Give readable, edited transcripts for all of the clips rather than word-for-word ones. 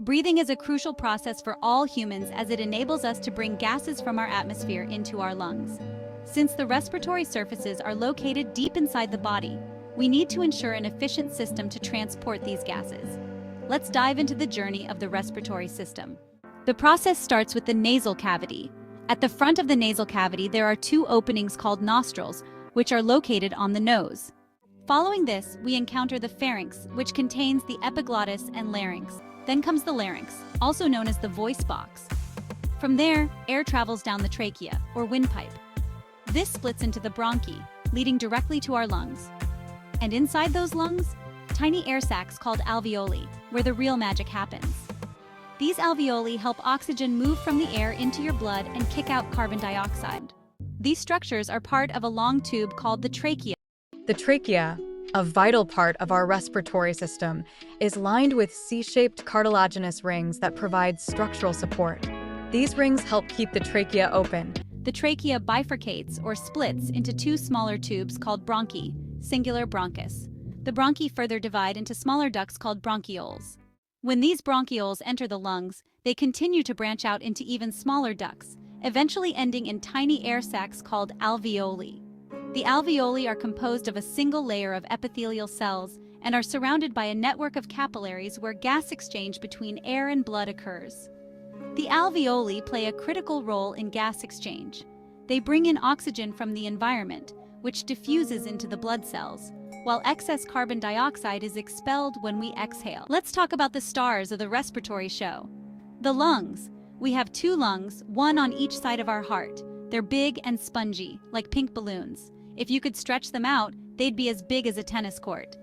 Breathing is a crucial process for all humans as it enables us to bring gases from our atmosphere into our lungs. Since the respiratory surfaces are located deep inside the body, we need to ensure an efficient system to transport these gases. Let's dive into the journey of the respiratory system. The process starts with the nasal cavity. At the front of the nasal cavity, there are two openings called nostrils, which are located on the nose. Following this, we encounter the pharynx, which contains the epiglottis and larynx. Then comes the larynx, also known as the voice box. From there, air travels down the trachea, or windpipe. This splits into the bronchi, leading directly to our lungs. And inside those lungs, tiny air sacs called alveoli, where the real magic happens. These alveoli help oxygen move from the air into your blood and kick out carbon dioxide. These structures are part of a long tube called the trachea. The trachea, a vital part of our respiratory system, is lined with C-shaped cartilaginous rings that provide structural support. These rings help keep the trachea open. The trachea bifurcates or splits into two smaller tubes called bronchi, singular bronchus. The bronchi further divide into smaller ducts called bronchioles. When these bronchioles enter the lungs, they continue to branch out into even smaller ducts, eventually ending in tiny air sacs called alveoli. The alveoli are composed of a single layer of epithelial cells and are surrounded by a network of capillaries where gas exchange between air and blood occurs. The alveoli play a critical role in gas exchange. They bring in oxygen from the environment, which diffuses into the blood cells, while excess carbon dioxide is expelled when we exhale. Let's talk about the stars of the respiratory show. The lungs. We have two lungs, one on each side of our heart. They're big and spongy, like pink balloons. If you could stretch them out, they'd be as big as a tennis court.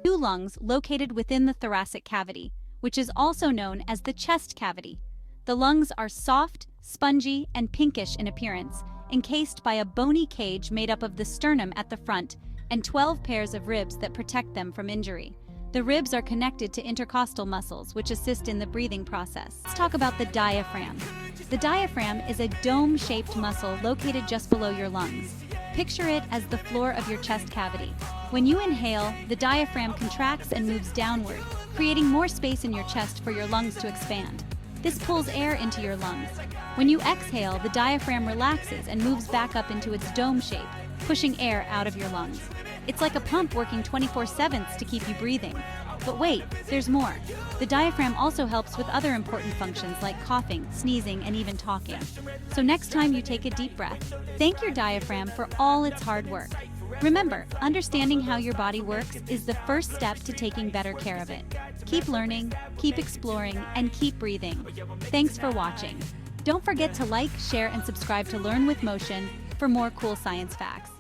Two lungs located within the thoracic cavity, which is also known as the chest cavity. The lungs are soft, spongy, and pinkish in appearance, encased by a bony cage made up of the sternum at the front and 12 pairs of ribs that protect them from injury. The ribs are connected to intercostal muscles, which assist in the breathing process. Let's talk about the diaphragm. The diaphragm is a dome-shaped muscle located just below your lungs. Picture it as the floor of your chest cavity. When you inhale, the diaphragm contracts and moves downward, creating more space in your chest for your lungs to expand. This pulls air into your lungs. When you exhale, the diaphragm relaxes and moves back up into its dome shape, pushing air out of your lungs. It's like a pump working 24/7 to keep you breathing. But wait, there's more. The diaphragm also helps with other important functions like coughing, sneezing, and even talking. So next time you take a deep breath, thank your diaphragm for all its hard work. Remember, understanding how your body works is the first step to taking better care of it. Keep learning, keep exploring, and keep breathing. Thanks for watching. Don't forget to like, share, and subscribe to Learn with Motion for more cool science facts.